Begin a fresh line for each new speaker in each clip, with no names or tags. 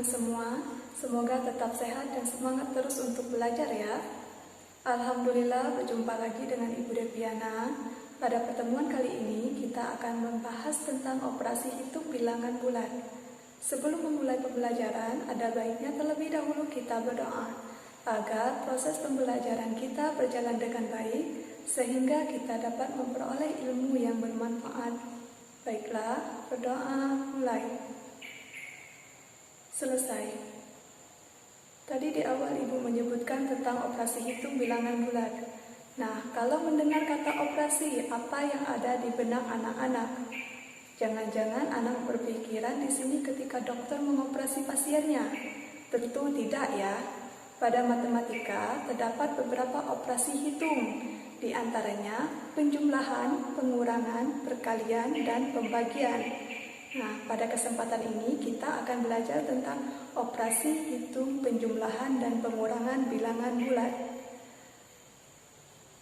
semua. Semoga tetap sehat dan semangat terus untuk belajar ya. Alhamdulillah berjumpa lagi dengan Ibu Deviana. Pada pertemuan kali ini kita akan membahas tentang operasi hitung bilangan bulat. Sebelum memulai pembelajaran, ada baiknya terlebih dahulu kita berdoa agar proses pembelajaran kita berjalan dengan baik sehingga kita dapat memperoleh ilmu yang bermanfaat. Baiklah, berdoa mulai. Selesai. Tadi di awal Ibu menyebutkan tentang operasi hitung bilangan bulat. Nah, kalau mendengar kata operasi, apa yang ada di benak anak-anak? Jangan-jangan anak berpikiran di sini ketika dokter mengoperasi pasiennya. Tentu tidak ya. Pada matematika terdapat beberapa operasi hitung, di antaranya penjumlahan, pengurangan, perkalian, dan pembagian. Nah, pada kesempatan ini kita akan belajar tentang operasi hitung penjumlahan dan pengurangan bilangan bulat.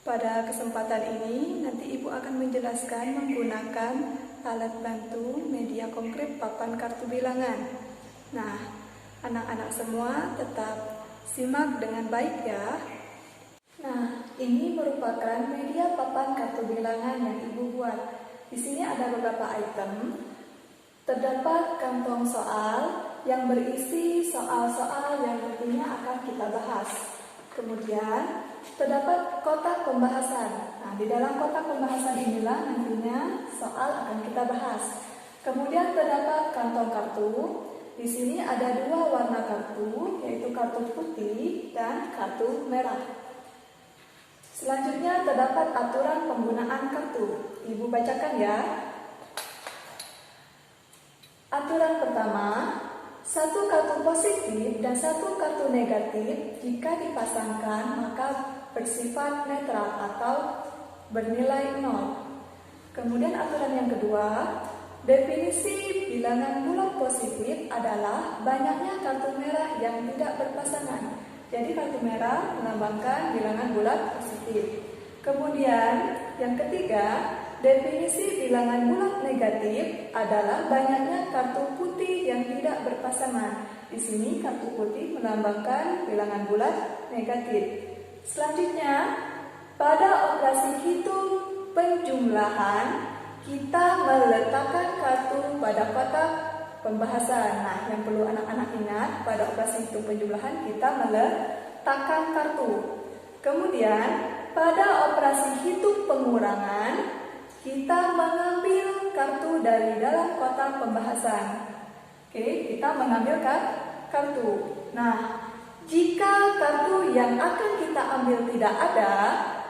Pada kesempatan ini, nanti Ibu akan menjelaskan menggunakan alat bantu media konkret papan kartu bilangan. Nah, anak-anak semua tetap simak dengan baik ya. Nah, ini merupakan media papan kartu bilangan yang Ibu buat. Di sini ada beberapa item. Terdapat kantong soal yang berisi soal-soal yang nantinya akan kita bahas. Kemudian terdapat kotak pembahasan. Nah, di dalam kotak pembahasan inilah nantinya soal akan kita bahas. Kemudian terdapat kantong kartu. Di sini ada dua warna kartu, yaitu kartu putih dan kartu merah. Selanjutnya terdapat aturan penggunaan kartu. Ibu bacakan ya. Aturan pertama, satu kartu positif dan satu kartu negatif jika dipasangkan maka bersifat netral atau bernilai 0. Kemudian aturan yang kedua, definisi bilangan bulat positif adalah banyaknya kartu merah yang tidak berpasangan. Jadi kartu merah melambangkan bilangan bulat positif. Kemudian yang ketiga, definisi bilangan bulat negatif adalah banyaknya kartu putih yang tidak berpasangan. Di sini kartu putih melambangkan bilangan bulat negatif. Selanjutnya, pada operasi hitung penjumlahan, kita meletakkan kartu pada kotak pembahasan. Nah, yang perlu anak-anak ingat, pada operasi hitung penjumlahan kita meletakkan kartu. Kemudian, pada operasi hitung pengurangan, kita mengambil kartu dari dalam kotak pembahasan. Oke, kita mengambil kartu. Nah, jika kartu yang akan kita ambil tidak ada,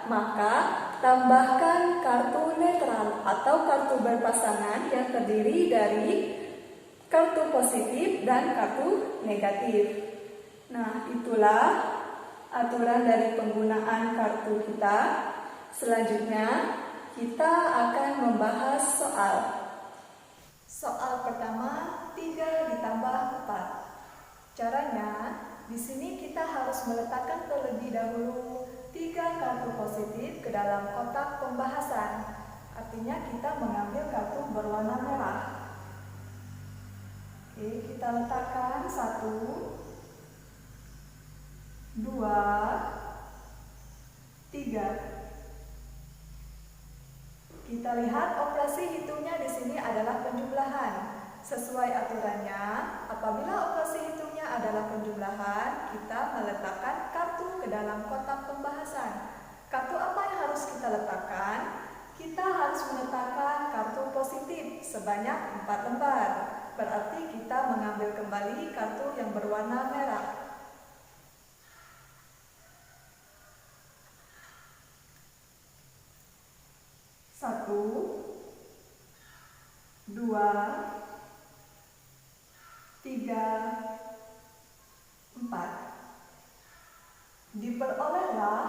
maka tambahkan kartu netral atau kartu berpasangan yang terdiri dari kartu positif dan kartu negatif. Nah, itulah aturan dari penggunaan kartu kita. Selanjutnya, kita akan membahas soal. Soal pertama, 3 ditambah 4. Caranya, di sini kita harus meletakkan terlebih dahulu 3 kartu positif ke dalam kotak pembahasan. Artinya kita mengambil kartu berwarna merah. Oke, kita letakkan 1, 2, 3. Kita lihat operasi hitungnya di sini adalah penjumlahan. Sesuai aturannya, apabila operasi hitungnya adalah penjumlahan, kita meletakkan kartu ke dalam kotak pembahasan. Kartu apa yang harus kita letakkan? Kita harus meletakkan kartu positif sebanyak 4 lembar. Berarti kita mengambil kembali kartu yang berwarna merah. Satu, 2, 3, 4. Diperolehlah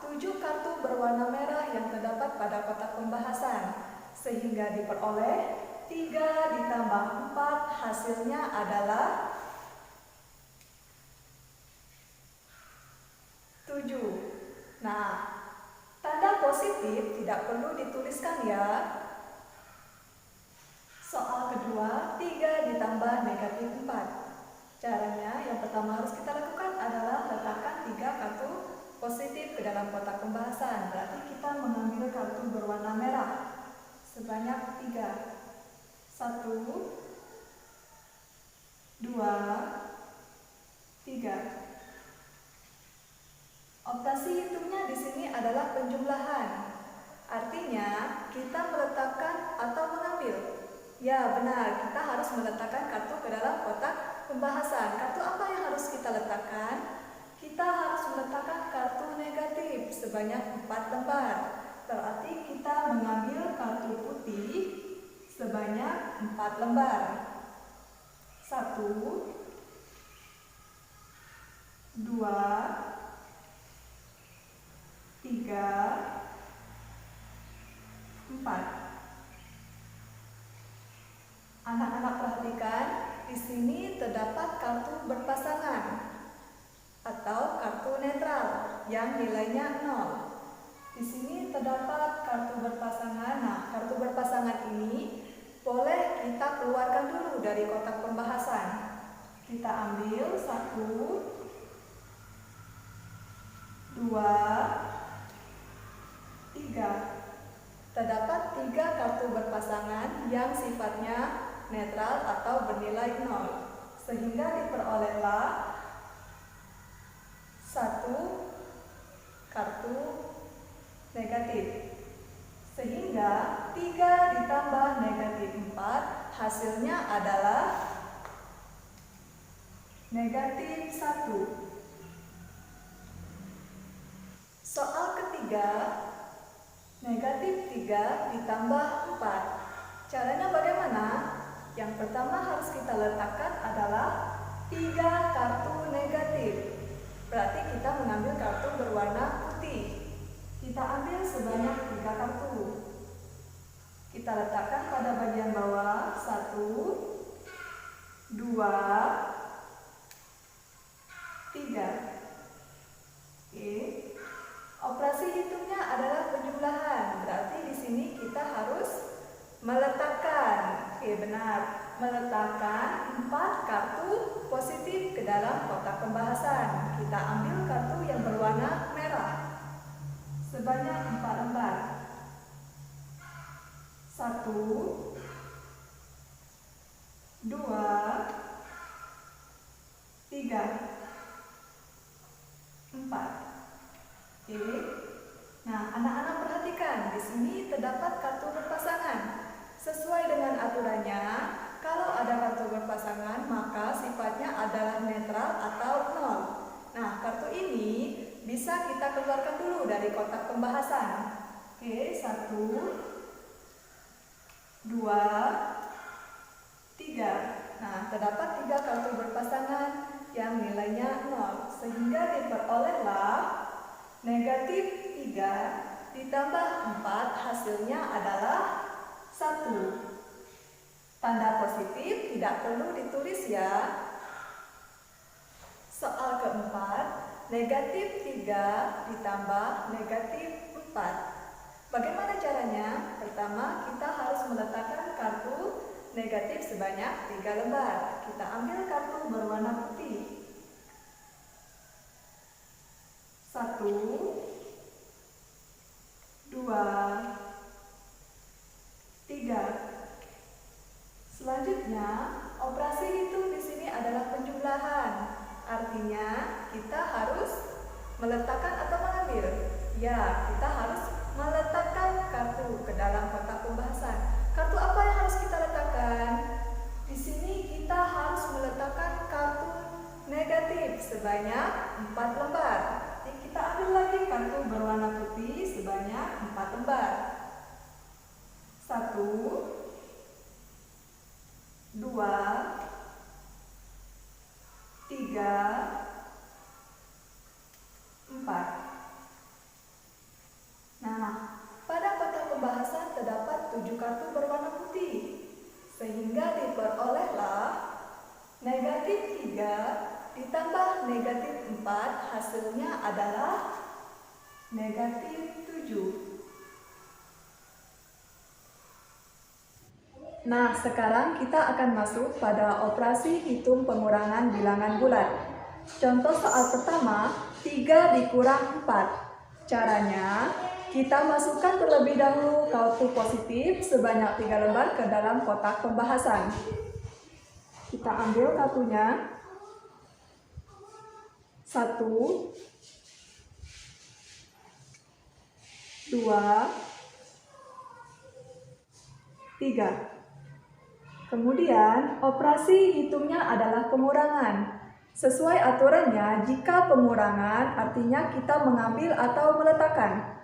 7 kartu berwarna merah yang terdapat pada kotak pembahasan, sehingga diperoleh 3 ditambah 4 hasilnya adalah 7. Nah, tanda positif tidak perlu dituliskan ya. Soal kedua, 3 ditambah negatif 4. Caranya yang pertama harus kita lakukan adalah letakkan 3 kartu positif ke dalam kotak pembahasan. Berarti kita mengambil kartu berwarna merah sebanyak 3. 1, 2, 3. Operasi hitungnya di sini adalah penjumlahan. Artinya kita meletakkan atau mengambil. Ya benar, kita harus meletakkan kartu ke dalam kotak pembahasan. Kartu apa yang harus kita letakkan? Kita harus meletakkan kartu negatif sebanyak 4 lembar. Berarti kita mengambil kartu putih sebanyak 4 lembar. 1, 2, 3, 4. Anak-anak perhatikan, di sini terdapat kartu berpasangan atau kartu netral yang nilainya 0. Di sini terdapat kartu berpasangan. Nah, kartu berpasangan ini boleh kita keluarkan dulu dari kotak pembahasan. Kita ambil 1, 2, 3. Terdapat 3 kartu berpasangan yang sifatnya netral atau bernilai 0, sehingga diperolehlah 1 kartu negatif. Sehingga 3 ditambah negatif 4 hasilnya adalah negatif 1. Soal ketiga, negatif 3 ditambah 4. Caranya bagaimana? Yang pertama harus kita letakkan adalah 3 kartu negatif. Berarti kita mengambil kartu berwarna putih. Kita ambil sebanyak 3 kartu. Kita letakkan pada bagian bawah. 1, 2, 3. Oke. Operasi hitungnya adalah penjumlahan. Berarti di sini kita harus meletakkan, benar, meletakkan 4 kartu positif ke dalam kotak pembahasan. Kita ambil kartu yang berwarna merah sebanyak 4 lembar. 1, 2, 3, 4. Oke. Nah, anak-anak perhatikan, di sini terdapat kartu berpasangan. Sesuai dengan aturannya, kalau ada kartu berpasangan, maka sifatnya adalah netral atau 0. Nah, kartu ini bisa kita keluarkan dulu dari kotak pembahasan. Oke, 1, 2, 3. Nah, terdapat 3 kartu berpasangan yang nilainya 0, sehingga diperolehlah negatif 3 ditambah 4 hasilnya adalah 1. Tanda positif tidak perlu ditulis ya. Soal keempat, negatif 3 ditambah negatif 4. Bagaimana caranya? Pertama, kita harus meletakkan kartu negatif sebanyak 3 lembar. Kita ambil kartu berwarna putih. 1, 2, 3. Selanjutnya, operasi hitung di sini adalah penjumlahan. Artinya, kita harus meletakkan atau mengambil. Ya, kita harus meletakkan kartu ke dalam kotak pembahasan. Kartu apa yang harus kita letakkan? Di sini kita harus meletakkan kartu negatif sebanyak 4 lembar. Kita ambil lagi kartu berwarna putih sebanyak 4 lembar. 1, 2, 3, 4. Nah, pada kotak pembahasan terdapat 7 kartu berwarna putih, sehingga diperolehlah negatif 3 ditambah negatif 4 hasilnya adalah negatif 7. Nah, sekarang kita akan masuk pada operasi hitung pengurangan bilangan bulat. Contoh soal pertama, 3 dikurang 4. Caranya, kita masukkan terlebih dahulu kartu positif sebanyak 3 lembar ke dalam kotak pembahasan. Kita ambil kartunya. 1, 2, 3. Kemudian, operasi hitungnya adalah pengurangan. Sesuai aturannya, jika pengurangan artinya kita mengambil atau meletakkan.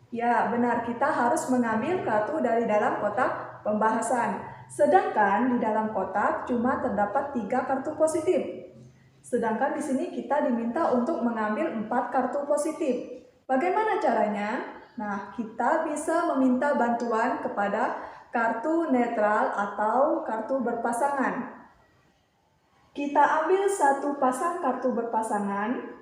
Ya, benar, kita harus mengambil kartu dari dalam kotak pembahasan. Sedangkan di dalam kotak cuma terdapat 3 kartu positif. Sedangkan di sini kita diminta untuk mengambil 4 kartu positif. Bagaimana caranya? Nah, kita bisa meminta bantuan kepada kartu netral atau kartu berpasangan. Kita ambil 1 pasang kartu berpasangan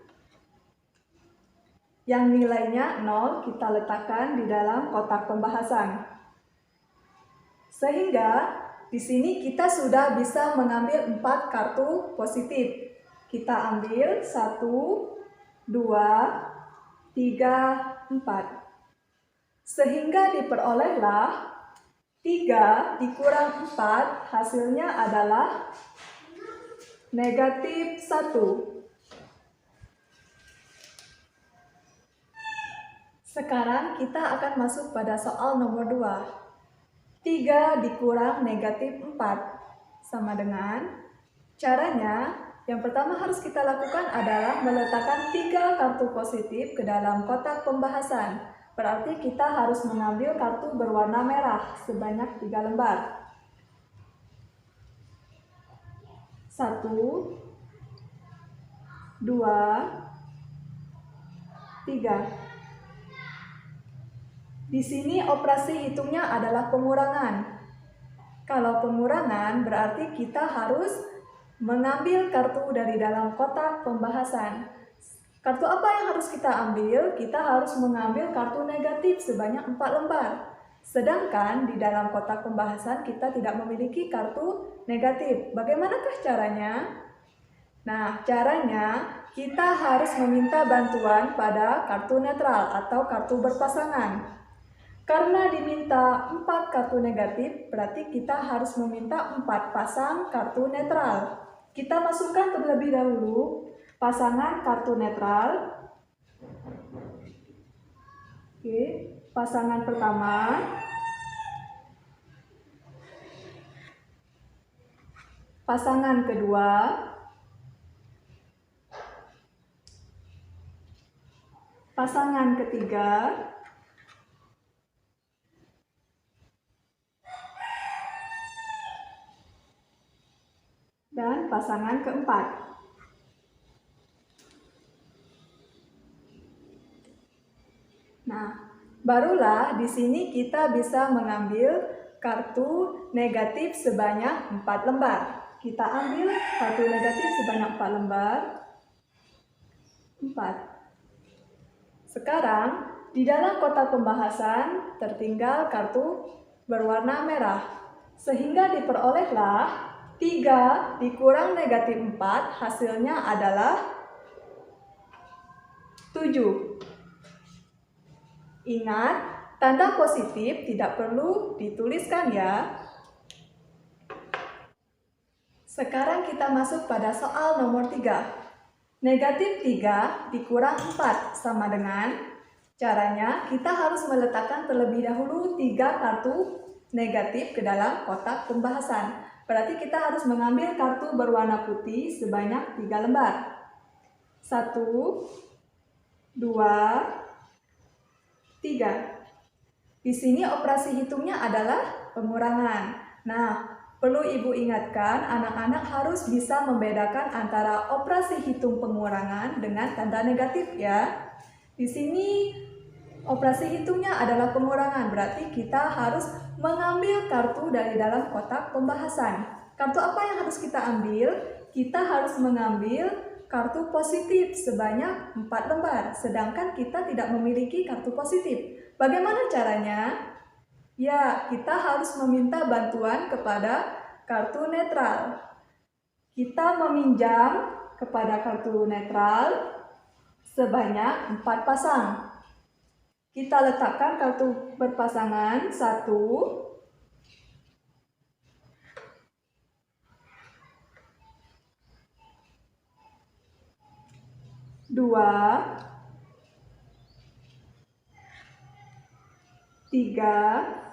yang nilainya 0, kita letakkan di dalam kotak pembahasan. Sehingga di sini kita sudah bisa mengambil 4 kartu positif. Kita ambil 1, 2, 3, 4. Sehingga diperolehlah 3 dikurang 4, hasilnya adalah negatif 1. Sekarang kita akan masuk pada soal nomor 2. 3 dikurang negatif 4 sama dengan, caranya yang pertama harus kita lakukan adalah meletakkan 3 kartu positif ke dalam kotak pembahasan. Berarti kita harus mengambil kartu berwarna merah sebanyak 3 lembar. 1, 2, 3. Di sini operasi hitungnya adalah pengurangan. Kalau pengurangan berarti kita harus mengambil kartu dari dalam kotak pembahasan. Kartu apa yang harus kita ambil? Kita harus mengambil kartu negatif sebanyak 4 lembar. Sedangkan di dalam kotak pembahasan kita tidak memiliki kartu negatif. Bagaimanakah caranya? Nah, caranya kita harus meminta bantuan pada kartu netral atau kartu berpasangan. Karena diminta 4 kartu negatif, berarti kita harus meminta 4 pasang kartu netral. Kita masukkan terlebih dahulu pasangan kartu netral. Oke, pasangan pertama. Pasangan kedua. Pasangan ketiga. Dan pasangan keempat. Nah, barulah di sini kita bisa mengambil kartu negatif sebanyak 4 lembar. Kita ambil kartu negatif sebanyak 4 lembar. 4. Sekarang, di dalam kotak pembahasan tertinggal kartu berwarna merah. Sehingga diperolehlah 3 dikurang negatif 4, hasilnya adalah 7. Ingat, tanda positif tidak perlu dituliskan ya. Sekarang kita masuk pada soal nomor 3. Negatif 3 dikurang 4 sama dengan, caranya kita harus meletakkan terlebih dahulu 3 kartu negatif ke dalam kotak pembahasan. Berarti kita harus mengambil kartu berwarna putih sebanyak 3 lembar. 1, 2, 3. Di sini operasi hitungnya adalah pengurangan. Nah, perlu Ibu ingatkan, anak-anak harus bisa membedakan antara operasi hitung pengurangan dengan tanda negatif ya. Di sini operasi hitungnya adalah pengurangan, berarti kita harus mengambil kartu dari dalam kotak pembahasan. Kartu apa yang harus kita ambil? Kita harus mengambil kartu positif sebanyak 4 lembar, sedangkan kita tidak memiliki kartu positif. Bagaimana caranya? Ya, kita harus meminta bantuan kepada kartu netral. Kita meminjam kepada kartu netral sebanyak 4 pasang. Kita letakkan kartu berpasangan 1, 2, 3,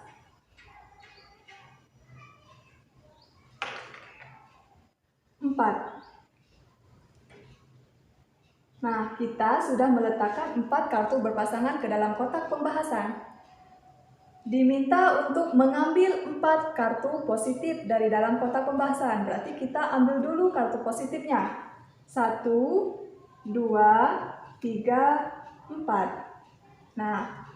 4. Nah, kita sudah meletakkan 4 kartu berpasangan ke dalam kotak pembahasan. Diminta untuk mengambil 4 kartu positif dari dalam kotak pembahasan. Berarti kita ambil dulu kartu positifnya. 1, 2, 3, 4. Nah,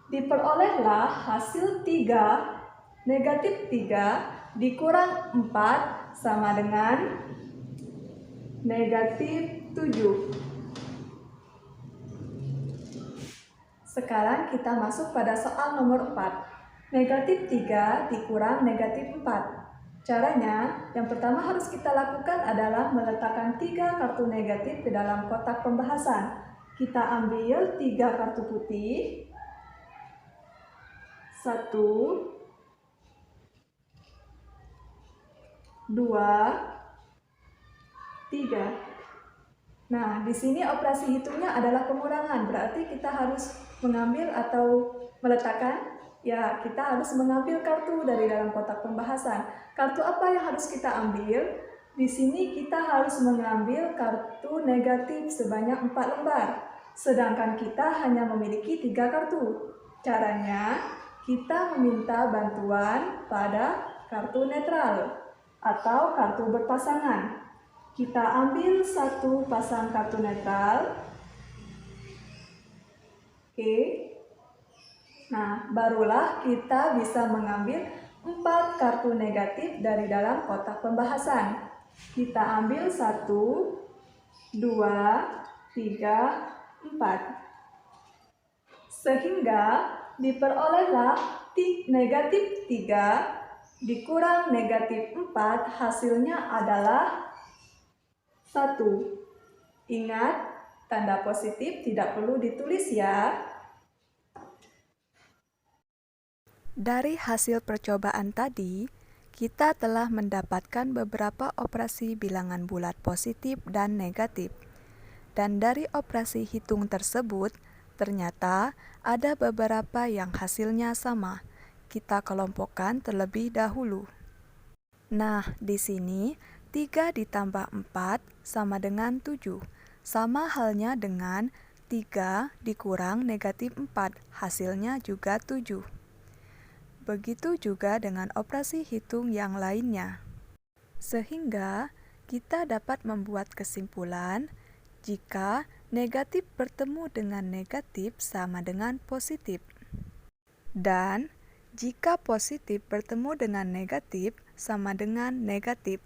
diperolehlah hasil 3, negatif 3 dikurang 4 sama dengan negatif 7. Sekarang kita masuk pada soal nomor 4. Negatif 3 dikurang negatif 4. Caranya, yang pertama harus kita lakukan adalah meletakkan 3 kartu negatif ke dalam kotak pembahasan. Kita ambil 3 kartu putih. 1, 2, 3. Nah, di sini operasi hitungnya adalah pengurangan, berarti kita harus mengambil atau meletakkan, ya kita harus mengambil kartu dari dalam kotak pembahasan. Kartu apa yang harus kita ambil? Di sini kita harus mengambil kartu negatif sebanyak 4 lembar, sedangkan kita hanya memiliki 3 kartu. Caranya, kita meminta bantuan pada kartu netral atau kartu berpasangan. Kita ambil 1 pasang kartu netral. Oke. Nah, barulah kita bisa mengambil 4 kartu negatif dari dalam kotak pembahasan. Kita ambil 1, 2, 3, 4. Sehingga diperolehlah negatif 3 dikurang negatif 4, hasilnya adalah 1. Ingat, tanda positif tidak perlu ditulis ya.
Dari hasil percobaan tadi, kita telah mendapatkan beberapa operasi bilangan bulat positif dan negatif. Dan dari operasi hitung tersebut, ternyata ada beberapa yang hasilnya sama. Kita kelompokkan terlebih dahulu. Nah, di sini 3 ditambah 4 sama dengan 7. Sama halnya dengan 3 dikurang negatif 4, hasilnya juga 7. Begitu juga dengan operasi hitung yang lainnya. Sehingga kita dapat membuat kesimpulan jika negatif bertemu dengan negatif sama dengan positif. Dan jika positif bertemu dengan negatif sama dengan negatif.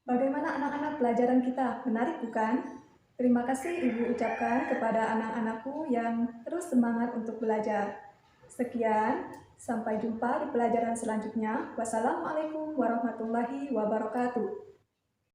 Bagaimana anak-anak pelajaran kita? Menarik bukan? Terima kasih Ibu ucapkan kepada anak-anakku yang terus semangat untuk belajar. Sekian, sampai jumpa di pelajaran selanjutnya. Wassalamualaikum warahmatullahi wabarakatuh.